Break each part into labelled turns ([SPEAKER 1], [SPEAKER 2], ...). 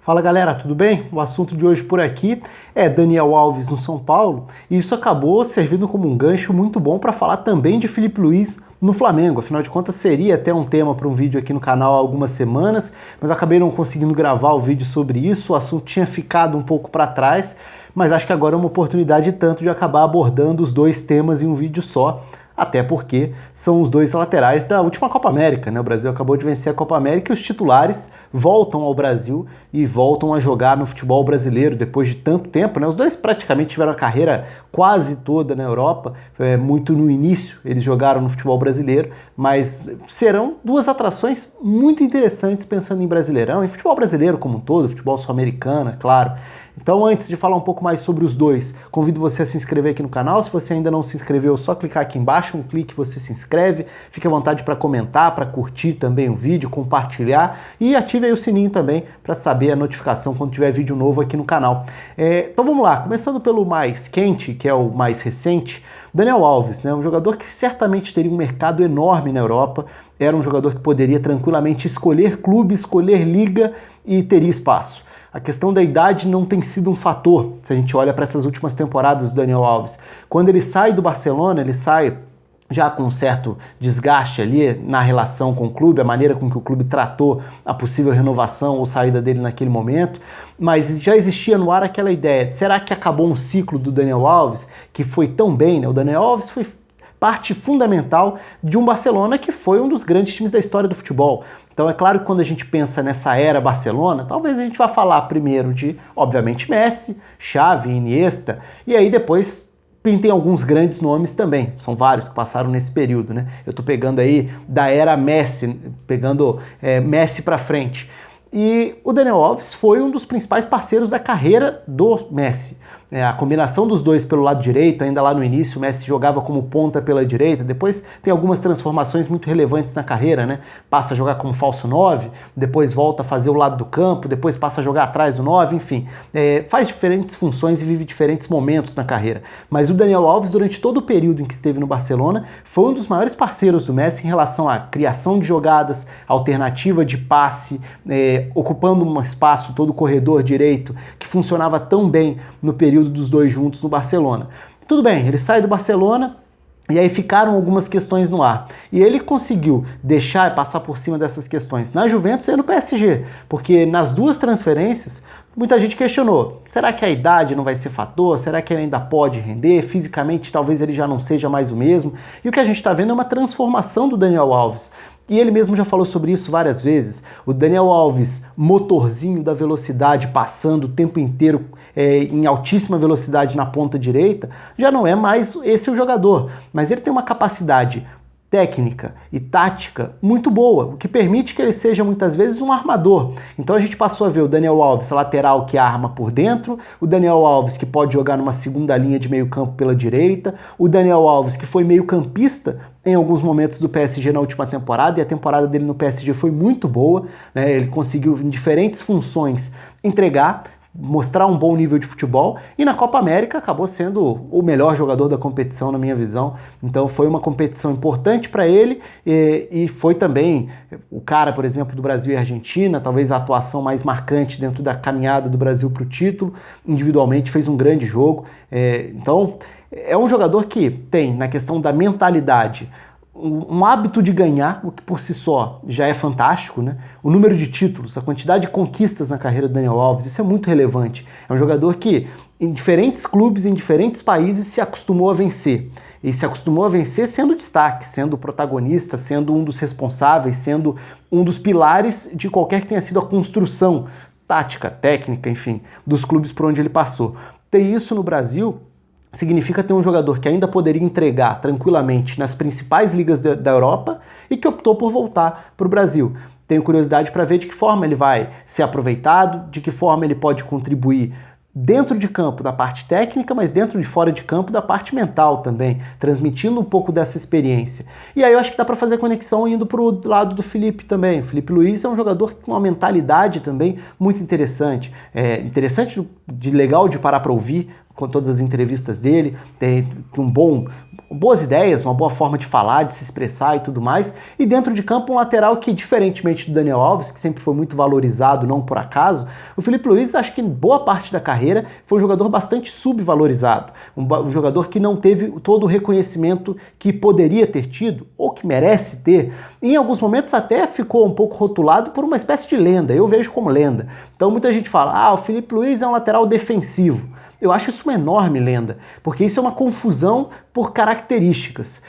[SPEAKER 1] Fala galera, tudo bem? O assunto de hoje por aqui é Daniel Alves no São Paulo e isso acabou servindo como um gancho muito bom para falar também de Filipe Luís no Flamengo. Afinal de contas seria até um tema para um vídeo aqui no canal há algumas semanas, mas acabei não conseguindo gravar o vídeo sobre isso, o assunto tinha ficado um pouco para trás, mas acho que agora é uma oportunidade tanto de acabar abordando os dois temas em um vídeo só. Até porque são os dois laterais da última Copa América, né? O Brasil acabou de vencer a Copa América e os titulares voltam ao Brasil e voltam a jogar no futebol brasileiro depois de tanto tempo, né? Os dois praticamente tiveram a carreira quase toda na Europa, muito no início eles jogaram no futebol brasileiro, mas serão duas atrações muito interessantes pensando em Brasileirão, em futebol brasileiro como um todo, futebol sul-americano, é claro. Então, antes de falar um pouco mais sobre os dois, convido você a se inscrever aqui no canal. Se você ainda não se inscreveu, é só clicar aqui embaixo, um clique você se inscreve. Fique à vontade para comentar, para curtir também o vídeo, compartilhar e ative aí o sininho também para saber a notificação quando tiver vídeo novo aqui no canal. Então vamos lá, começando pelo mais quente, que é o mais recente, Daniel Alves, né, um jogador que certamente teria um mercado enorme na Europa, era um jogador que poderia tranquilamente escolher clube, escolher liga e teria espaço. A questão da idade não tem sido um fator, se a gente olha para essas últimas temporadas do Daniel Alves. Quando ele sai do Barcelona, ele sai já com um certo desgaste ali na relação com o clube, a maneira com que o clube tratou a possível renovação ou saída dele naquele momento, mas já existia no ar aquela ideia de será que acabou um ciclo do Daniel Alves, que foi tão bem, né? O Daniel Alves foi parte fundamental de um Barcelona que foi um dos grandes times da história do futebol. Então é claro que quando a gente pensa nessa era Barcelona, talvez a gente vá falar primeiro de, obviamente, Messi, Xavi, Iniesta, e aí depois tem alguns grandes nomes também, são vários que passaram nesse período, né? Eu tô pegando aí da era Messi, pegando Messi pra frente. E o Daniel Alves foi um dos principais parceiros da carreira do Messi. A combinação dos dois pelo lado direito, ainda lá no início, o Messi jogava como ponta pela direita, depois tem algumas transformações muito relevantes na carreira, né? Passa a jogar como falso 9, depois volta a fazer o lado do campo, depois passa a jogar atrás do 9, enfim. Faz diferentes funções e vive diferentes momentos na carreira. Mas o Daniel Alves, durante todo o período em que esteve no Barcelona, foi um dos maiores parceiros do Messi em relação à criação de jogadas, alternativa de passe, ocupando um espaço, todo o corredor direito, que funcionava tão bem no período dos dois juntos no Barcelona. Tudo bem, ele sai do Barcelona e aí ficaram algumas questões no ar. E ele conseguiu deixar e passar por cima dessas questões na Juventus e no PSG, porque nas duas transferências muita gente questionou, será que a idade não vai ser fator? Será que ele ainda pode render? Fisicamente talvez ele já não seja mais o mesmo. E o que a gente está vendo é uma transformação do Daniel Alves. E ele mesmo já falou sobre isso várias vezes. O Daniel Alves, motorzinho da velocidade, passando o tempo inteiro em altíssima velocidade na ponta direita, já não é mais esse o jogador. Mas ele tem uma capacidade técnica e tática muito boa, o que permite que ele seja muitas vezes um armador. Então a gente passou a ver o Daniel Alves, lateral que arma por dentro, o Daniel Alves que pode jogar numa segunda linha de meio campo pela direita, o Daniel Alves que foi meio campista em alguns momentos do PSG na última temporada, e a temporada dele no PSG foi muito boa, né? Ele conseguiu em diferentes funções entregar, mostrar um bom nível de futebol, e na Copa América acabou sendo o melhor jogador da competição, na minha visão. Então foi uma competição importante para ele e foi também o cara, por exemplo, do Brasil e Argentina, talvez a atuação mais marcante dentro da caminhada do Brasil para o título. Individualmente fez um grande jogo. Então é um jogador que tem, na questão da mentalidade, um hábito de ganhar, o que por si só já é fantástico, né? O número de títulos, a quantidade de conquistas na carreira do Daniel Alves, isso é muito relevante. É um jogador que, em diferentes clubes, em diferentes países, se acostumou a vencer. E se acostumou a vencer sendo destaque, sendo protagonista, sendo um dos responsáveis, sendo um dos pilares de qualquer que tenha sido a construção tática, técnica, enfim, dos clubes por onde ele passou. Ter isso no Brasil significa ter um jogador que ainda poderia entregar tranquilamente nas principais ligas da Europa e que optou por voltar para o Brasil. Tenho curiosidade para ver de que forma ele vai ser aproveitado, de que forma ele pode contribuir dentro de campo da parte técnica, mas dentro de fora de campo da parte mental também, transmitindo um pouco dessa experiência. E aí eu acho que dá para fazer conexão indo para o lado do Filipe também. O Filipe Luís é um jogador com uma mentalidade também muito interessante. Interessante, de legal de parar para ouvir, com todas as entrevistas dele, tem boas ideias, uma boa forma de falar, de se expressar e tudo mais. E dentro de campo, um lateral que, diferentemente do Daniel Alves, que sempre foi muito valorizado, não por acaso, o Filipe Luís, acho que em boa parte da carreira, foi um jogador bastante subvalorizado. Um jogador que não teve todo o reconhecimento que poderia ter tido, ou que merece ter. E em alguns momentos até ficou um pouco rotulado por uma espécie de lenda, eu vejo como lenda. Então muita gente fala, o Filipe Luís é um lateral defensivo. Eu acho isso uma enorme lenda, porque isso é uma confusão por características.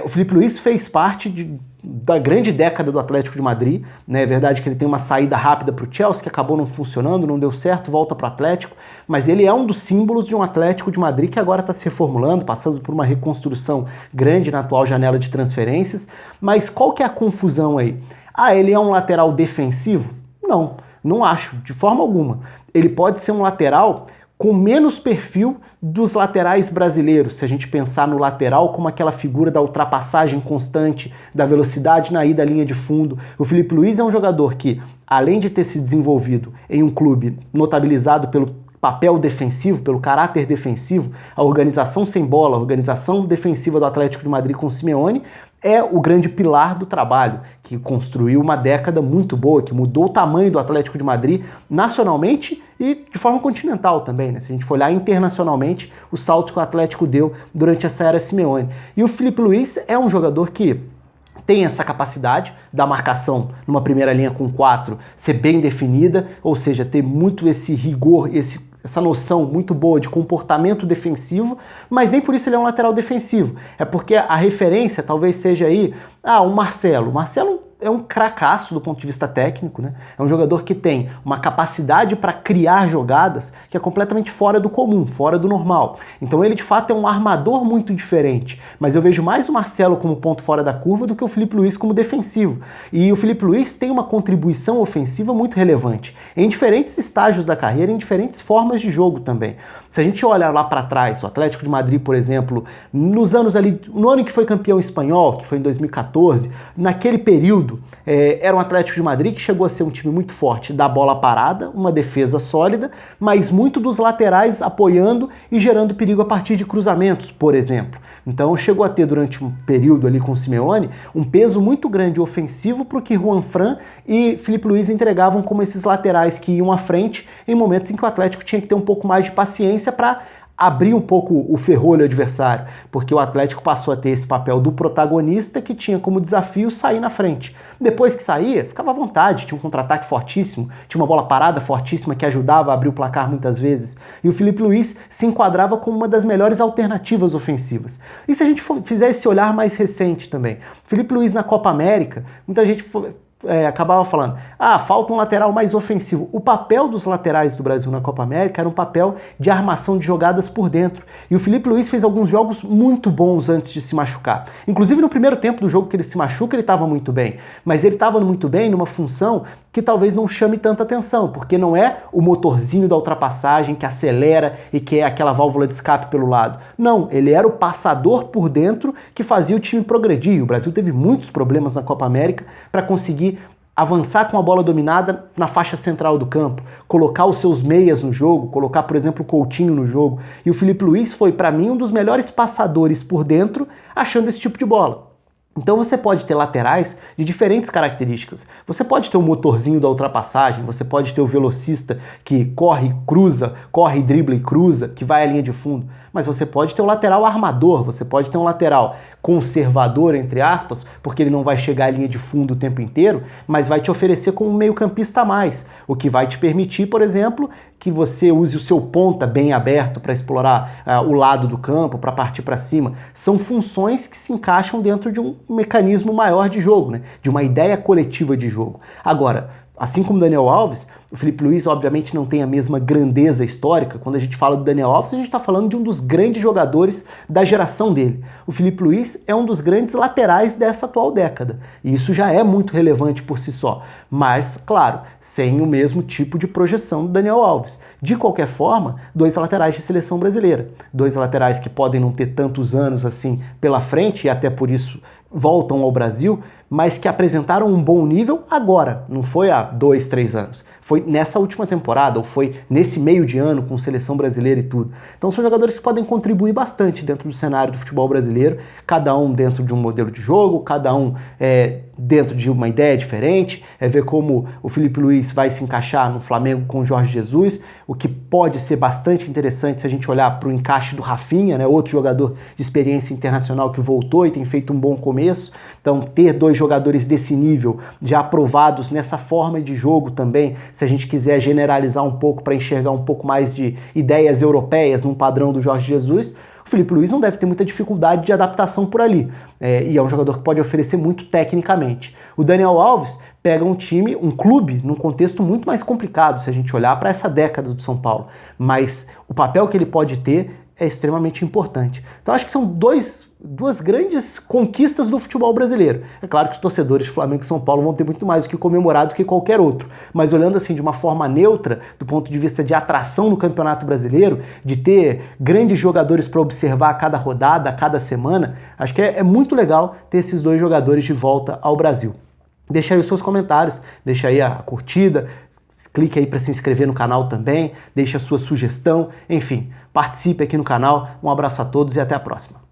[SPEAKER 1] O Filipe Luís fez parte da grande década do Atlético de Madrid, né? É verdade que ele tem uma saída rápida para o Chelsea, que acabou não funcionando, não deu certo, volta para o Atlético, mas ele é um dos símbolos de um Atlético de Madrid que agora está se reformulando, passando por uma reconstrução grande na atual janela de transferências. Mas qual que é a confusão aí? Ele é um lateral defensivo? Não acho, de forma alguma. Ele pode ser um lateral com menos perfil dos laterais brasileiros, se a gente pensar no lateral como aquela figura da ultrapassagem constante, da velocidade na ida à linha de fundo. O Filipe Luís é um jogador que, além de ter se desenvolvido em um clube notabilizado pelo papel defensivo, pelo caráter defensivo, a organização sem bola, a organização defensiva do Atlético de Madrid com o Simeone, é o grande pilar do trabalho, que construiu uma década muito boa, que mudou o tamanho do Atlético de Madrid nacionalmente e de forma continental também, né? Se a gente for olhar internacionalmente, o salto que o Atlético deu durante essa era Simeone. E o Filipe Luís é um jogador que tem essa capacidade da marcação numa primeira linha com 4 ser bem definida, ou seja, ter muito esse rigor, essa noção muito boa de comportamento defensivo, mas nem por isso ele é um lateral defensivo. É porque a referência talvez seja aí, o Marcelo. O Marcelo é um cracaço do ponto de vista técnico, né? É um jogador que tem uma capacidade para criar jogadas que é completamente fora do comum, fora do normal. Então ele de fato é um armador muito diferente, mas eu vejo mais o Marcelo como ponto fora da curva do que o Filipe Luís como defensivo. E o Filipe Luís tem uma contribuição ofensiva muito relevante, em diferentes estágios da carreira, em diferentes formas de jogo também. Se a gente olhar lá para trás, o Atlético de Madrid, por exemplo, nos anos ali, no ano que foi campeão espanhol, que foi em 2014, naquele período, era um Atlético de Madrid que chegou a ser um time muito forte da bola parada, uma defesa sólida, mas muito dos laterais apoiando e gerando perigo a partir de cruzamentos, por exemplo. Então chegou a ter durante um período ali com o Simeone um peso muito grande ofensivo para o que Juanfran e Filipe Luís entregavam como esses laterais que iam à frente em momentos em que o Atlético tinha que ter um pouco mais de paciência para abrir um pouco o ferrolho adversário, porque o Atlético passou a ter esse papel do protagonista que tinha como desafio sair na frente. Depois que saía, ficava à vontade, tinha um contra-ataque fortíssimo, tinha uma bola parada fortíssima que ajudava a abrir o placar muitas vezes, e o Filipe Luís se enquadrava como uma das melhores alternativas ofensivas. E se a gente fizer esse olhar mais recente também, Filipe Luís na Copa América, muita gente acabava falando, falta um lateral mais ofensivo. O papel dos laterais do Brasil na Copa América era um papel de armação de jogadas por dentro. E o Filipe Luís fez alguns jogos muito bons antes de se machucar. Inclusive no primeiro tempo do jogo que ele se machuca, ele estava muito bem. Mas ele estava muito bem numa função que talvez não chame tanta atenção, porque não é o motorzinho da ultrapassagem que acelera e que é aquela válvula de escape pelo lado. Não, ele era o passador por dentro que fazia o time progredir. O Brasil teve muitos problemas na Copa América para conseguir avançar com a bola dominada na faixa central do campo, colocar os seus meias no jogo, colocar, por exemplo, o Coutinho no jogo. E o Filipe Luís foi, para mim, um dos melhores passadores por dentro, achando esse tipo de bola. Então você pode ter laterais de diferentes características. Você pode ter o motorzinho da ultrapassagem, você pode ter o velocista que corre, cruza, corre, dribla e cruza, que vai à linha de fundo. Mas você pode ter o lateral armador, você pode ter um lateral conservador, entre aspas, porque ele não vai chegar à linha de fundo o tempo inteiro, mas vai te oferecer como um meio-campista a mais, o que vai te permitir, por exemplo, que você use o seu ponta bem aberto para explorar o lado do campo, para partir para cima. São funções que se encaixam dentro de um mecanismo maior de jogo, né? De uma ideia coletiva de jogo. Agora, assim como o Daniel Alves, o Filipe Luís obviamente não tem a mesma grandeza histórica. Quando a gente fala do Daniel Alves, a gente está falando de um dos grandes jogadores da geração dele. O Filipe Luís é um dos grandes laterais dessa atual década. E isso já é muito relevante por si só. Mas, claro, sem o mesmo tipo de projeção do Daniel Alves. De qualquer forma, dois laterais de seleção brasileira. Dois laterais que podem não ter tantos anos assim pela frente e até por isso voltam ao Brasil, mas que apresentaram um bom nível agora, não foi há 2, 3 anos. Foi nessa última temporada, ou foi nesse meio de ano com seleção brasileira e tudo. Então são jogadores que podem contribuir bastante dentro do cenário do futebol brasileiro, cada um dentro de um modelo de jogo, cada um dentro de uma ideia diferente, ver como o Filipe Luís vai se encaixar no Flamengo com o Jorge Jesus, o que pode ser bastante interessante se a gente olhar para o encaixe do Rafinha, né, outro jogador de experiência internacional que voltou e tem feito um bom começo. Então ter 2 jogadores desse nível, já aprovados nessa forma de jogo também, se a gente quiser generalizar um pouco para enxergar um pouco mais de ideias europeias num padrão do Jorge Jesus, o Filipe Luís não deve ter muita dificuldade de adaptação por ali. E é um jogador que pode oferecer muito tecnicamente. O Daniel Alves pega um time, um clube, num contexto muito mais complicado, se a gente olhar para essa década do São Paulo. Mas o papel que ele pode ter é extremamente importante. Então acho que são duas grandes conquistas do futebol brasileiro. É claro que os torcedores de Flamengo e São Paulo vão ter muito mais o que comemorar do que qualquer outro, mas olhando assim de uma forma neutra, do ponto de vista de atração no Campeonato Brasileiro, de ter grandes jogadores para observar a cada rodada, a cada semana, acho que é muito legal ter esses 2 jogadores de volta ao Brasil. Deixa aí os seus comentários, deixa aí a curtida, clique aí para se inscrever no canal também, deixe a sua sugestão, enfim, participe aqui no canal. Um abraço a todos e até a próxima.